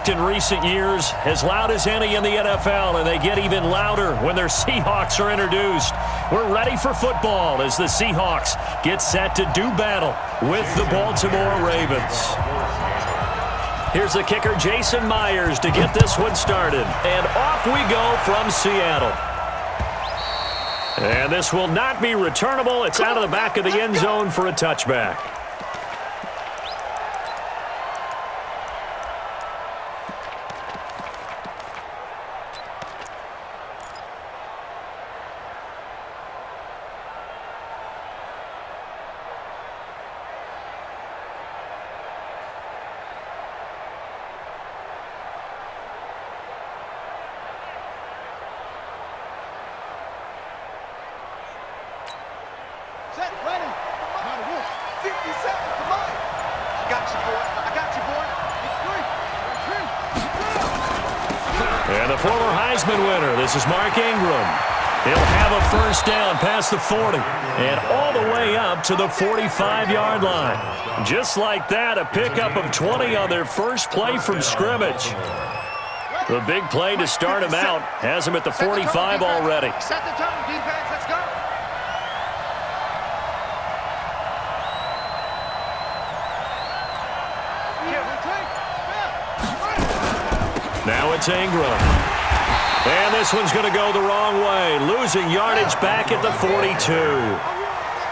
talked in recent years, as loud as any in the NFL, and they get even louder when their Seahawks are introduced. We're ready for football as the Seahawks get set to do battle with the Baltimore Ravens. Here's the kicker, Jason Myers, to get this one started. And off we go from Seattle. And this will not be returnable. It's out of the back of the end zone for a touchback. And the former Heisman winner, this is Mark Ingram. He'll have a first down past the 40 and all the way up to the 45-yard line. Just like that, a pickup of 20 on their first play from scrimmage. The big play to start him out has him at the 45 already. Set the tone, defense. Let's go. Now it's Ingram. And this one's going to go the wrong way, losing yardage back at the 42.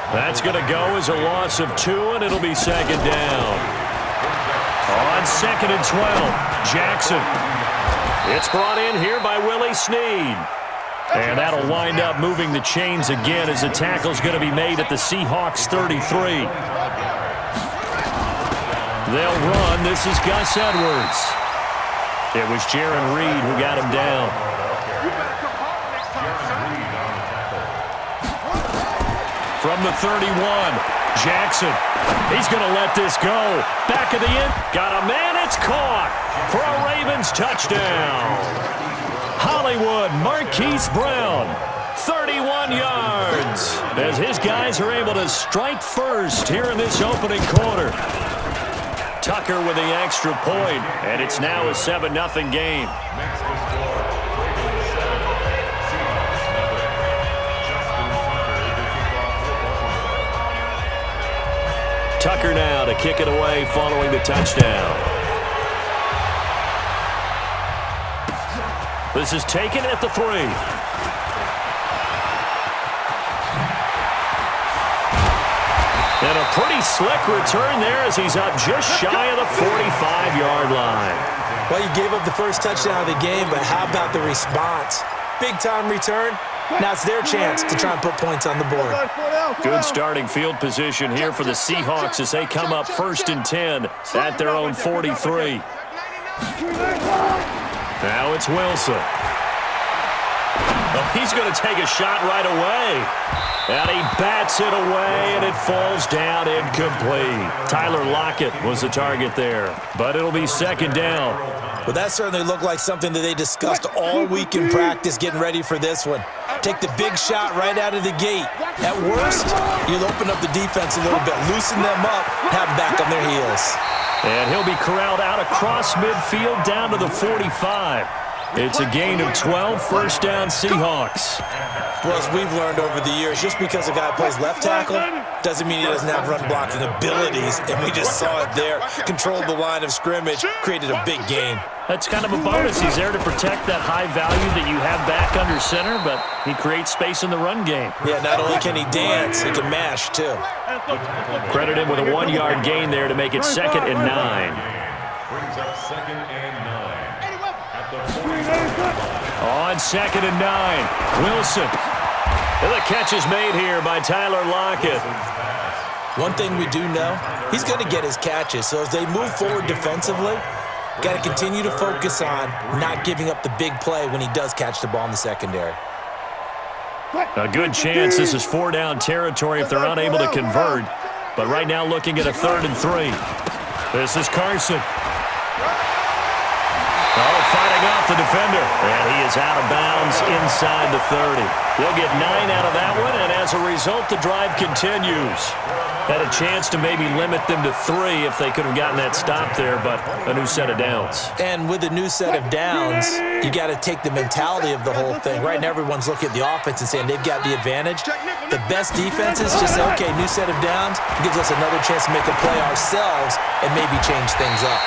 That's going to go as a loss of 2, and it'll be second down. On 2nd and 12, Jackson. It's brought in here by Willie Snead. And that'll wind up moving the chains again as the tackle's going to be made at the Seahawks 33. They'll run. This is Gus Edwards. It was Jaron Reed who got him down. From the 31, Jackson. He's going to let this go. Back of the end. Got a man. It's caught for a Ravens touchdown. Hollywood Marquise Brown, 31 yards. As his guys are able to strike first here in this opening quarter. Tucker with the extra point, and it's now a 7-0 game. Tucker now to kick it away following the touchdown. This is taken at the 3. And a pretty slick return there as he's up just shy of the 45-yard line. Well, you gave up the first touchdown of the game, but how about the response? Big-time return. Now it's their chance to try and put points on the board. Good starting field position here for the Seahawks as they come up 1st and 10 at their own 43. Now it's Wilson. Oh, he's going to take a shot right away. And he bats it away, and it falls down incomplete. Tyler Lockett was the target there, but it'll be second down. Well, that certainly looked like something that they discussed all week in practice getting ready for this one. Take the big shot right out of the gate. At worst, you'll open up the defense a little bit, loosen them up, have them back on their heels. And he'll be corralled out across midfield down to the 45. It's a gain of 12, first down Seahawks. Well, as we've learned over the years, just because a guy plays left tackle doesn't mean he doesn't have run blocking abilities, and we just saw it there. Controlled the line of scrimmage, created a big gain. That's kind of a bonus. He's there to protect that high value that you have back under center, but he creates space in the run game. Yeah, not only can he dance, he can mash, too. Credit him with a 1-yard gain there to make it 2nd and 9. Brings up 2nd and 9. At the 40. On 2nd and 9, Wilson. And the catch is made here by Tyler Lockett. One thing we do know, he's going to get his catches. So as they move forward defensively, got to continue to focus on not giving up the big play when he does catch the ball in the secondary. A good chance this is 4-down territory if they're unable to convert. But right now looking at a 3rd and 3. This is Carson. Oh, fighting off the defender. And he is out of bounds inside the 30. They'll get 9 out of that one, and as a result, the drive continues. Had a chance to maybe limit them to 3 if they could have gotten that stop there, but a new set of downs. And with a new set of downs, you got to take the mentality of the whole thing. Right now, everyone's looking at the offense and saying they've got the advantage. The best defenses just say, okay, new set of downs. It gives us another chance to make a play ourselves and maybe change things up.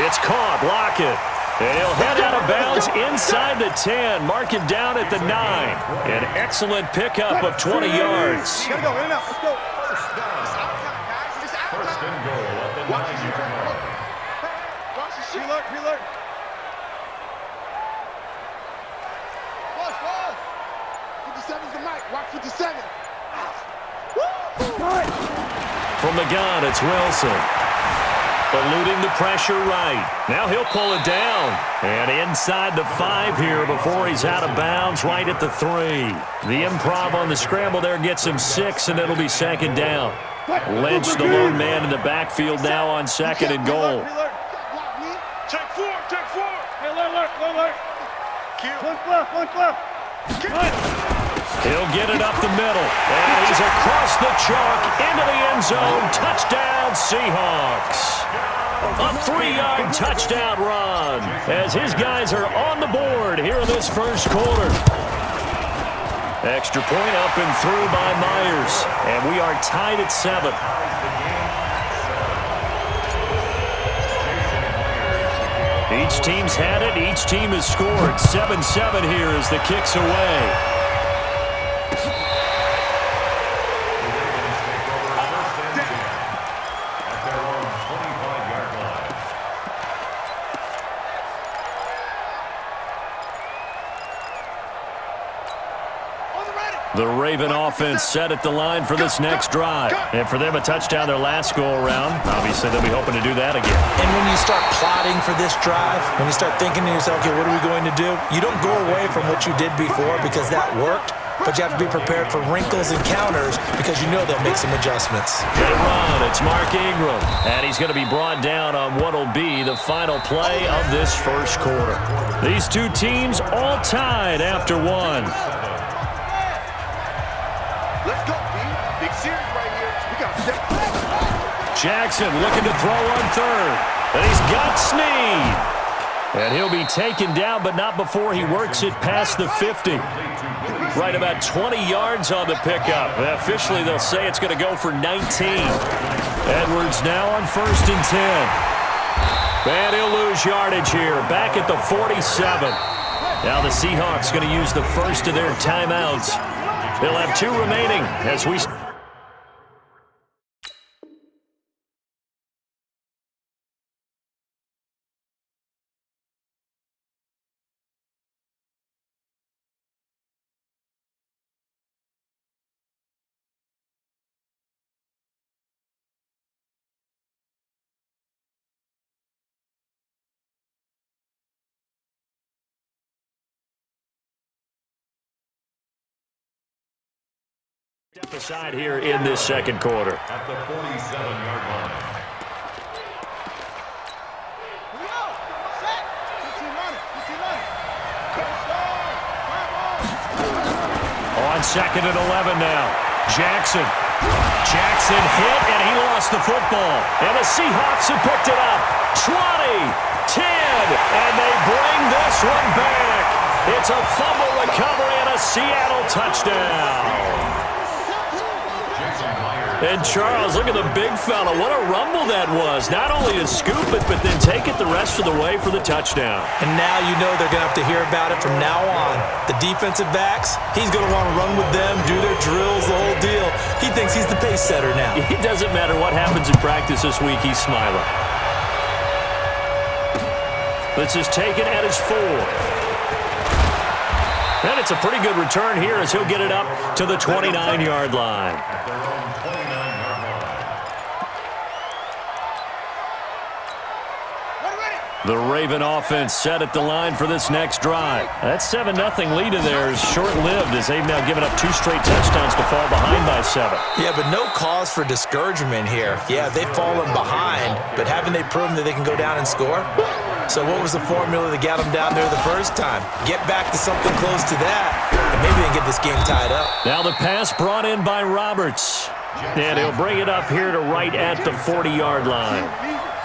It's caught. Lock it. And he'll head out of bounds inside the 10. Mark it down at the 9. An excellent pickup of 20 yards. Gotta go, in and out. Let's go. First and goal at the 9-yard line. Watch the shit. Reload. Ball. 57's the mic. Watch 57. From the gun, it's Wilson. Eluding the pressure right. Now he'll pull it down. And inside the 5 here before he's out of bounds right at the 3. The improv on the scramble there gets him 6, and it'll be second down. Lynch, the lone man in the backfield now on second and goal. Check 4. Hey, alert. One left. He'll get it up the middle. And he's across the chalk into the end zone. Touchdown, Seahawks. A 3-yard touchdown run as his guys are on the board here in this first quarter. Extra point up and through by Myers. And we are tied at 7. Each team's had it. Each team has scored. 7-7 here as the kick's away. The Raven offense set at the line for this next drive. And for them, a touchdown their last go-around. Obviously, they'll be hoping to do that again. And when you start plotting for this drive, when you start thinking to yourself, okay, what are we going to do? You don't go away from what you did before because that worked, but you have to be prepared for wrinkles and counters because you know they'll make some adjustments. They run. It's Mark Ingram. And he's going to be brought down on what will be the final play of this first quarter. These two teams all tied after 1. Let's go, B. Big series right here. We got Jackson looking to throw on 3rd. And he's got Snead. And he'll be taken down, but not before he works it past the 50. Right about 20 yards on the pickup. Officially, they'll say it's going to go for 19. Edwards now on 1st and 10. And he'll lose yardage here. Back at the 47. Now the Seahawks going to use the first of their timeouts. They'll have 2 remaining as we... Step aside here in this second quarter. At the 47-yard line. On 2nd and 11 now. Jackson hit, and he lost the football. And the Seahawks have picked it up. 20, 10, and they bring this one back. It's a fumble recovery and a Seattle touchdown. And Charles, look at the big fella. What a rumble that was. Not only to scoop it, but then take it the rest of the way for the touchdown. And now you know they're going to have to hear about it from now on. The defensive backs, he's going to want to run with them, do their drills, the whole deal. He thinks he's the pace setter now. It doesn't matter what happens in practice this week, he's smiling. This is taken at his 4. And it's a pretty good return here as he'll get it up to the 29-yard line. The Raven offense set at the line for this next drive. That 7-0 lead in there is short-lived as they've now given up 2 straight touchdowns to fall behind by 7. Yeah, but no cause for discouragement here. Yeah, they've fallen behind, but haven't they proven that they can go down and score? So what was the formula that got them down there the first time? Get back to something close to that, and maybe they can get this game tied up. Now the pass brought in by Roberts. And he'll bring it up here to right at the 40-yard line.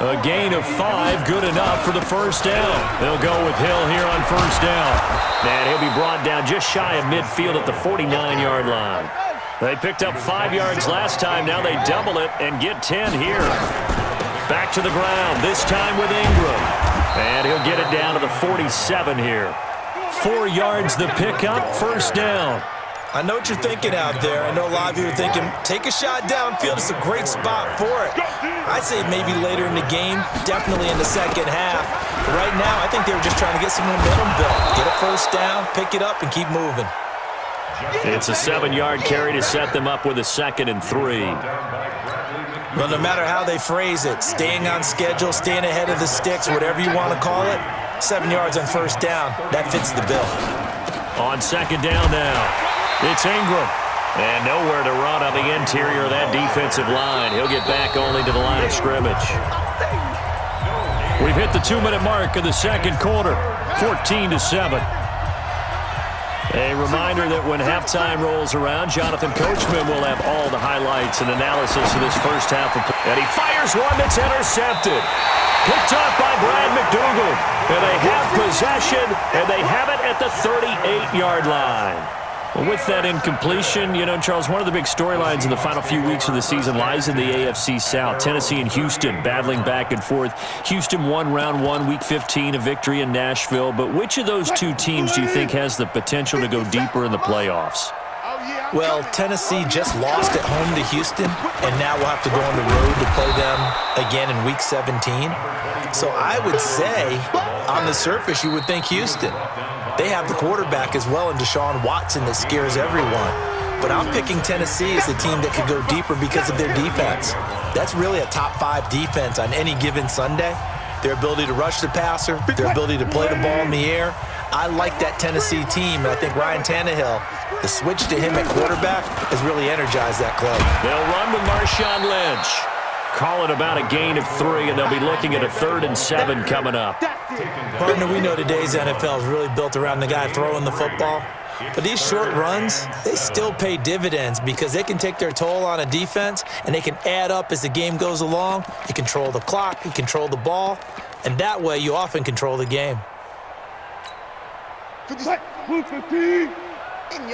A gain of 5, good enough for the first down. They'll go with Hill here on first down. And he'll be brought down just shy of midfield at the 49-yard line. They picked up 5 yards last time. Now they double it and get 10 here. Back to the ground, this time with Ingram. And he'll get it down to the 47 here. 4 yards the pickup, first down. I know what you're thinking out there. I know a lot of you are thinking, take a shot downfield. It's a great spot for it. I'd say maybe later in the game, definitely in the second half. But right now, I think they were just trying to get some momentum built. Get a first down, pick it up, and keep moving. It's a 7-yard carry to set them up with a 2nd and 3. Well, no matter how they phrase it, staying on schedule, staying ahead of the sticks, whatever you want to call it, 7 yards on first down, that fits the bill. On second down now. It's Ingram. And nowhere to run on the interior of that defensive line. He'll get back only to the line of scrimmage. We've hit the 2-minute mark of the second quarter, 14-7. A reminder that when halftime rolls around, Jonathan Coachman will have all the highlights and analysis of this first half. And he fires one that's intercepted. Picked up by Brad McDougal. And they have possession, and they have it at the 38-yard line. Well, with that incompletion, you know, Charles, one of the big storylines in the final few weeks of the season lies in the AFC South. Tennessee and Houston battling back and forth. Houston won round 1, week 15, a victory in Nashville. But which of those two teams do you think has the potential to go deeper in the playoffs? Well, Tennessee just lost at home to Houston, and now we'll have to go on the road to play them again in week 17. So I would say, on the surface, you would think Houston. They have the quarterback as well in Deshaun Watson that scares everyone. But I'm picking Tennessee as the team that could go deeper because of their defense. That's really a top 5 defense on any given Sunday. Their ability to rush the passer, their ability to play the ball in the air. I like that Tennessee team, and I think Ryan Tannehill, the switch to him at quarterback has really energized that club. They'll run with Marshawn Lynch. Call it about a gain of 3, and they'll be looking at a 3rd and 7 coming up. Partner, we know today's NFL is really built around the guy throwing the football. But these short runs, they still pay dividends because they can take their toll on a defense, and they can add up as the game goes along. You control the clock, you control the ball, and that way you often control the game. Move 15.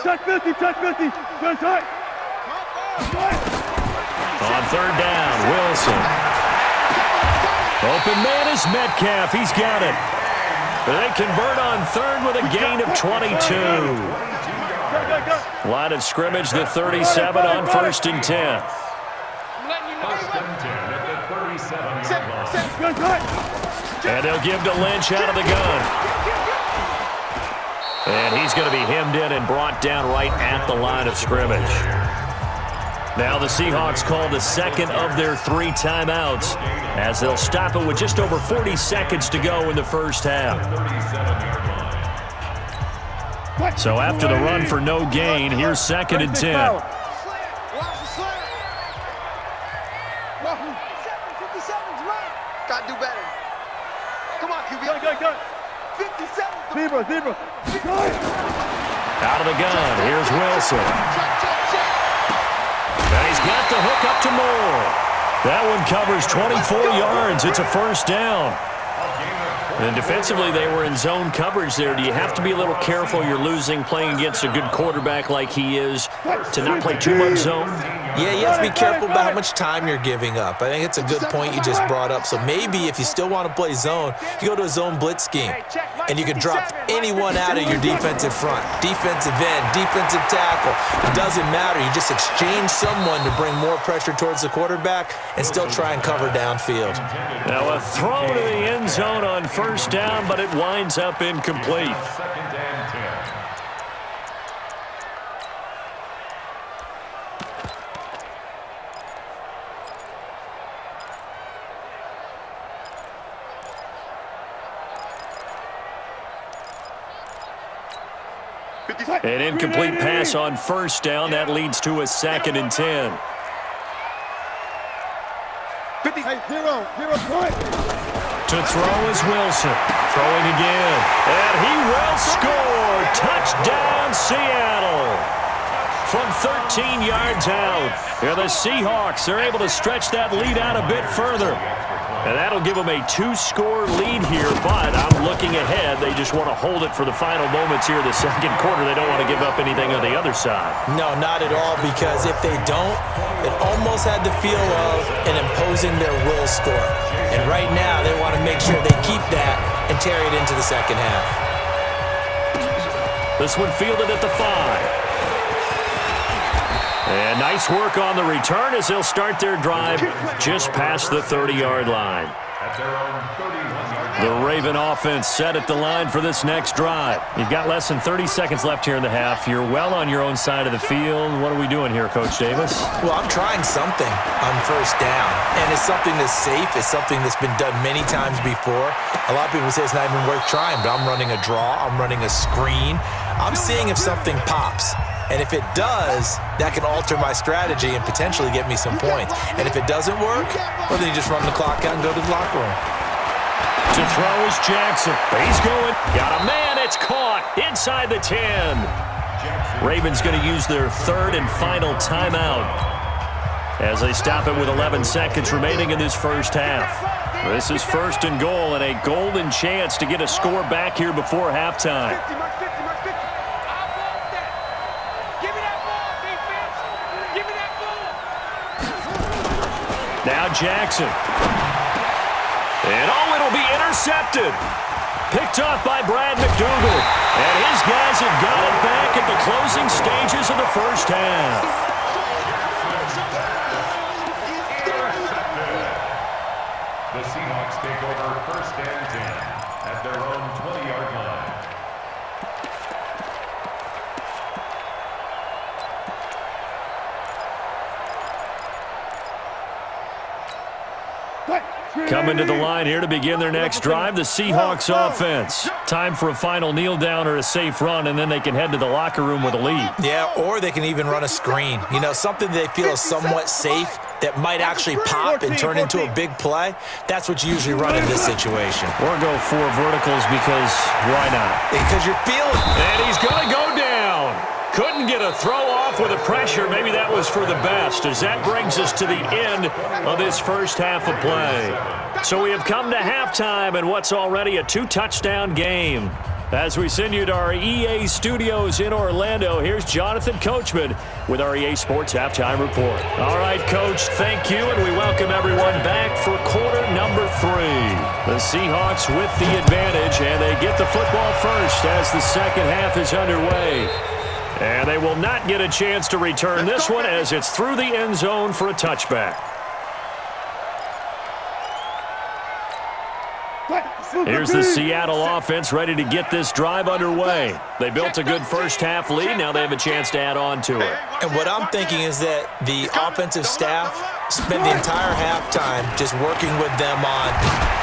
Touch 50, touch 50. Go tight. On 3rd down, Wilson. Open man is Metcalf. He's got it. They convert on 3rd with a gain of 22. Line of scrimmage, the 37 on 1st and 10. First and 10 at the 37-yard line. And they'll give to Lynch out of the gun. And he's going to be hemmed in and brought down right at the line of scrimmage. Now the Seahawks call the 2nd of their 3 timeouts as they'll stop it with just over 40 seconds to go in the first half. So after the run for no gain, here's 2nd and 10. Got to do better. Come on, QB. Go. 57. Zebra. Out of the gun, here's Wilson. And he's got the hook up to Moore. That one covers 24 yards. It's a first down. And defensively, they were in zone coverage there. Do you have to be a little careful? You're losing playing against a good quarterback like he is to not play too much zone? Yeah, you have to be careful about how much time you're giving up. I think it's a good point you just brought up. So maybe if you still want to play zone, you go to a zone blitz scheme. And you can drop anyone out of your defensive front. Defensive end, defensive tackle. It doesn't matter. You just exchange someone to bring more pressure towards the quarterback and still try and cover downfield. Now a throw to the end zone on first down, but it winds up incomplete. Second and 10. An incomplete pass on first down. That leads to a 2nd and 10. 50. Hey, 0, point. To throw is Wilson. Throwing again. And he will score. Touchdown, Seattle. From 13 yards out. And the Seahawks are able to stretch that lead out a bit further. And that'll give them a 2-score lead here, but I'm looking ahead. They just want to hold it for the final moments here of the second quarter. They don't want to give up anything on the other side. No, not at all, because if they don't, it almost had the feel of an imposing their will score. And right now, they want to make sure they keep that and carry it into the second half. This one fielded at the 5. And nice work on the return as they'll start their drive just past the 30-yard line. The Raven offense set at the line for this next drive. You've got less than 30 seconds left here in the half. You're well on your own side of the field. What are we doing here, Coach Davis? Well, I'm trying something on first down, and it's something that's safe. It's something that's been done many times before. A lot of people say it's not even worth trying, but I'm running a draw. I'm running a screen. I'm seeing if something pops. And if it does, that can alter my strategy and potentially get me some points. And if it doesn't work, well, then you just run the clock out and go to the locker room. To throw is Jackson. He's going. Got a man. It's caught inside the 10. Ravens going to use their third and final timeout as they stop it with 11 seconds remaining in this first half. This is first and goal and a golden chance to get a score back here before halftime. Now Jackson. And it'll be intercepted. Picked off by Brad McDougal. And his guys have got it back at the closing stages of the first half. The Seahawks take over first and 10 at their own 20-yard line. Coming to the line here to begin their next drive, the Seahawks offense. Time for a final kneel down or a safe run, and then they can head to the locker room with a lead. Yeah, or they can even run a screen. You know, something they feel is somewhat safe that might actually pop and turn into a big play. That's what you usually run in this situation. Or go 4 verticals because why not? Because you're feeling it. And he's going to go down. Couldn't get a throw off with the pressure. Maybe that was for the best, as that brings us to the end of this first half of play. So we have come to halftime in what's already a 2-touchdown game. As we send you to our EA studios in Orlando, here's Jonathan Coachman with our EA Sports Halftime Report. All right, Coach, thank you, and we welcome everyone back for quarter number 3. The Seahawks with the advantage, and they get the football first as the second half is underway. And they will not get a chance to return this one as it's through the end zone for a touchback. Here's the Seattle offense ready to get this drive underway. They built a good first half lead. Now they have a chance to add on to it. And what I'm thinking is that the offensive staff spent the entire halftime just working with them on,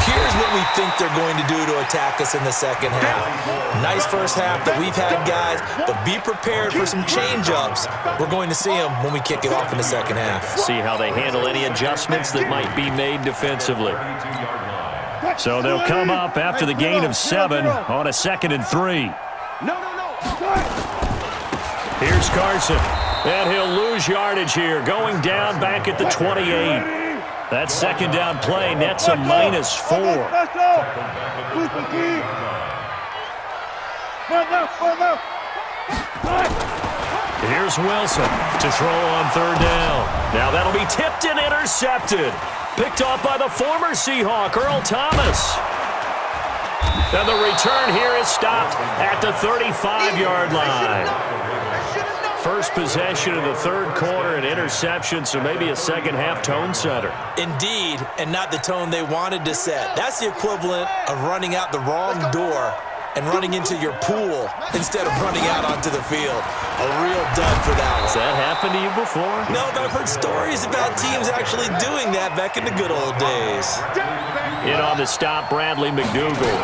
here's what we think they're going to do to attack us in the second half. Nice first half that we've had, guys, but be prepared for some change-ups. We're going to see them when we kick it off in the second half. See how they handle any adjustments that might be made defensively. So they'll come up after the gain of 7 on a 2nd and 3. Here's Carson. And he'll lose yardage here, going down back at the 28. That second down play nets a -4. Here's Wilson to throw on 3rd down. Now that'll be tipped and intercepted. Picked off by the former Seahawk, Earl Thomas. And the return here is stopped at the 35-yard line. First possession of the third quarter, an interception, so maybe a second half tone setter. Indeed, and not the tone they wanted to set. That's the equivalent of running out the wrong door and running into your pool instead of running out onto the field. A real dud for that one. Has that happened to you before? No, but I've heard stories about teams actually doing that back in the good old days. In on the stop, Bradley McDougal.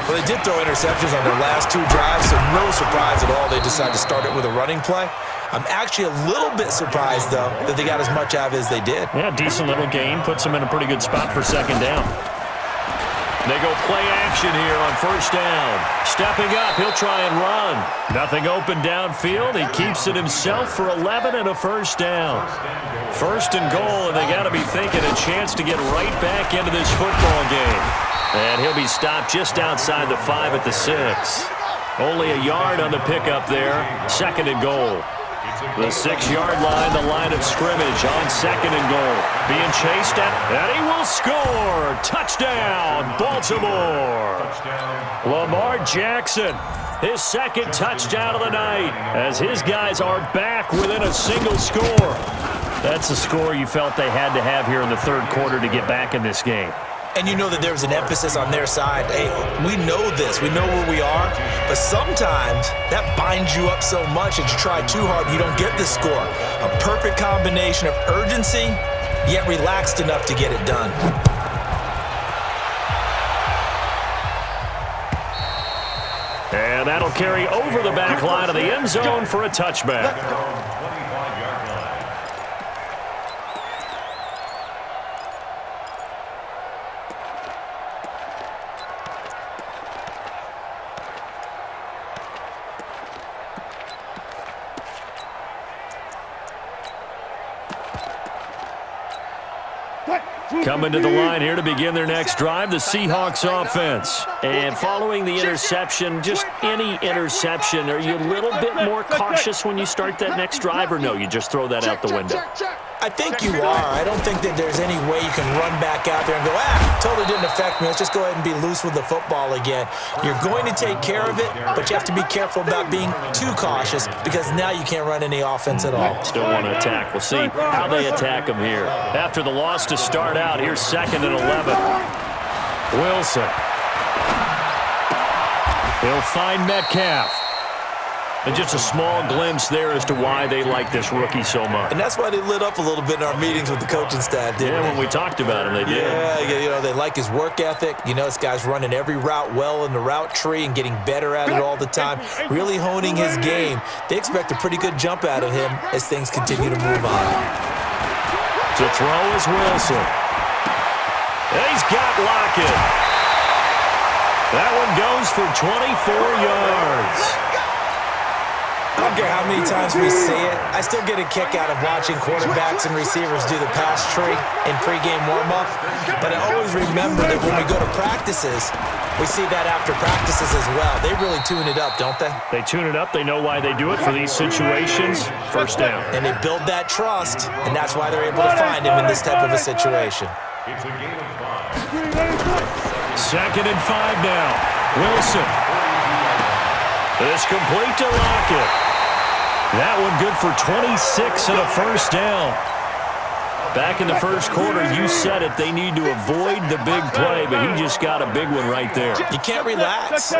Well, they did throw interceptions on their last 2 drives, so no surprise at all they decided to start it with a running play. I'm actually a little bit surprised, though, that they got as much out of it as they did. Yeah, decent little gain. Puts them in a pretty good spot for second down. They go play action here on first down. Stepping up, he'll try and run. Nothing open downfield. He keeps it himself for 11 and a first down. First and goal, and they got to be thinking a chance to get right back into this football game. And he'll be stopped just outside the 5 at the 6. Only a yard on the pickup there. Second and goal. The 6-yard line, the line of scrimmage on second and goal. Being chased at, and he will score. Touchdown, Baltimore. Lamar Jackson, his second touchdown of the night, as his guys are back within a single score. That's a score you felt they had to have here in the third quarter to get back in this game. And you know that there was an emphasis on their side. Hey, we know this. We know where we are. But sometimes that binds you up so much that you try too hard and you don't get the score. A perfect combination of urgency, yet relaxed enough to get it done. And that'll carry over the back line of the end zone for a touchback. Coming to the line here to begin their next drive, the Seahawks offense. And following the interception, just any interception, are you a little bit more cautious when you start that next drive, or no, you just throw that out the window? I think you are. I don't think that there's any way you can run back out there and go, totally didn't affect me. Let's just go ahead and be loose with the football again. You're going to take care of it, but you have to be careful about being too cautious because now you can't run any offense at all. Still want to attack. We'll see how they attack them here. After the loss to start out, here's second and 11. Wilson. He'll find Metcalf. And just a small glimpse there as to why they like this rookie so much. And that's why they lit up a little bit in our meetings with the coaching staff, didn't they? When we talked about him, they did. Yeah, they like his work ethic. This guy's running every route well in the route tree and getting better at it all the time, really honing his game. They expect a pretty good jump out of him as things continue to move on. To throw is Wilson. And he's got Lockett. That one goes for 24 yards. I don't care how many times we see it. I still get a kick out of watching quarterbacks and receivers do the pass tree in pregame warm-up. But I always remember that when we go to practices, we see that after practices as well. They really tune it up, don't they? They tune it up. They know why they do it for these situations. First down. And they build that trust, and that's why they're able to find him in this type of a situation. It's a game of 5. Second and 5 now. Wilson. It's complete to Lockett. That one good for 26 and a first down. Back in the first quarter, you said it, they need to avoid the big play, but he just got a big one right there. You can't relax.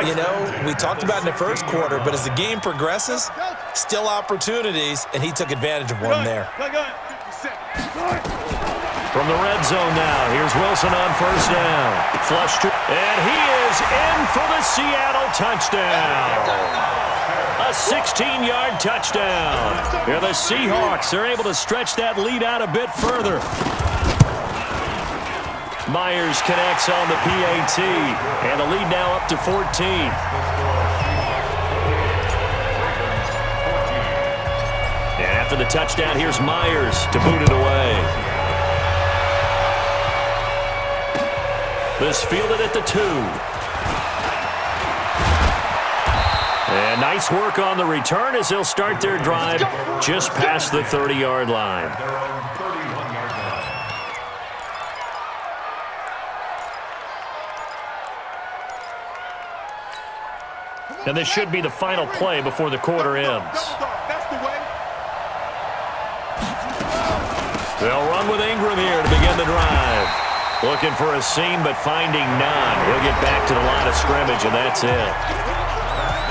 We talked about in the first quarter, but as the game progresses, still opportunities, and he took advantage of one there. From the red zone now, here's Wilson on first down. Flush to, and he is in for the Seattle touchdown. A 16-yard touchdown. Here the Seahawks are able to stretch that lead out a bit further. Myers connects on the PAT, and the lead now up to 14. And after the touchdown, here's Myers to boot it away. This fielded at the 2. And nice work on the return as they'll start their drive just past the 30-yard line. And this should be the final play before the quarter ends. They'll run with Ingram here to begin the drive. Looking for a seam, but finding none. He'll get back to the line of scrimmage, and that's it.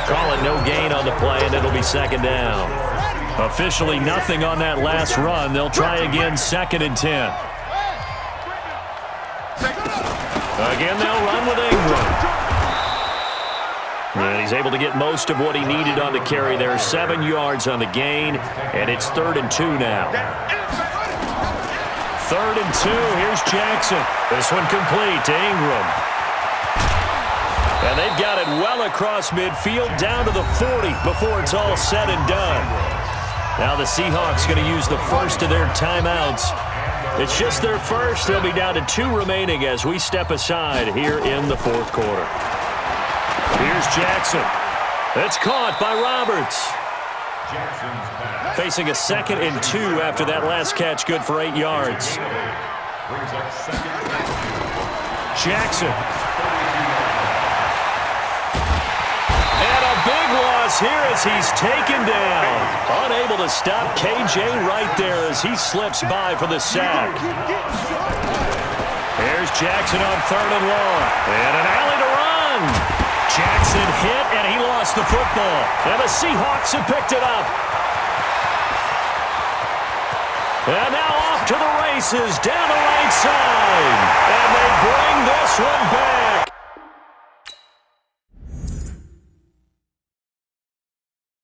Call it no gain on the play, and it'll be second down. Officially nothing on that last run. They'll try again, second and 10. Again, they'll run with Ingram. And he's able to get most of what he needed on the carry there. 7 yards on the gain, and it's 3rd and 2 now. 3rd and 2, here's Jackson. This one complete to Ingram. And they've got it well across midfield down to the 40 before it's all said and done. Now the Seahawks going to use the first of their timeouts. It's just their first. They'll be down to 2 remaining as we step aside here in the fourth quarter. Here's Jackson. It's caught by Roberts. Facing a 2nd and 2 after that last catch, good for 8 yards. Jackson. And a big loss here as he's taken down. Unable to stop KJ right there as he slips by for the sack. Here's Jackson on 3rd and long. And an alley to run. Jackson hit, and he lost the football. And the Seahawks have picked it up. And now off to the races down the right side. And they bring this one back.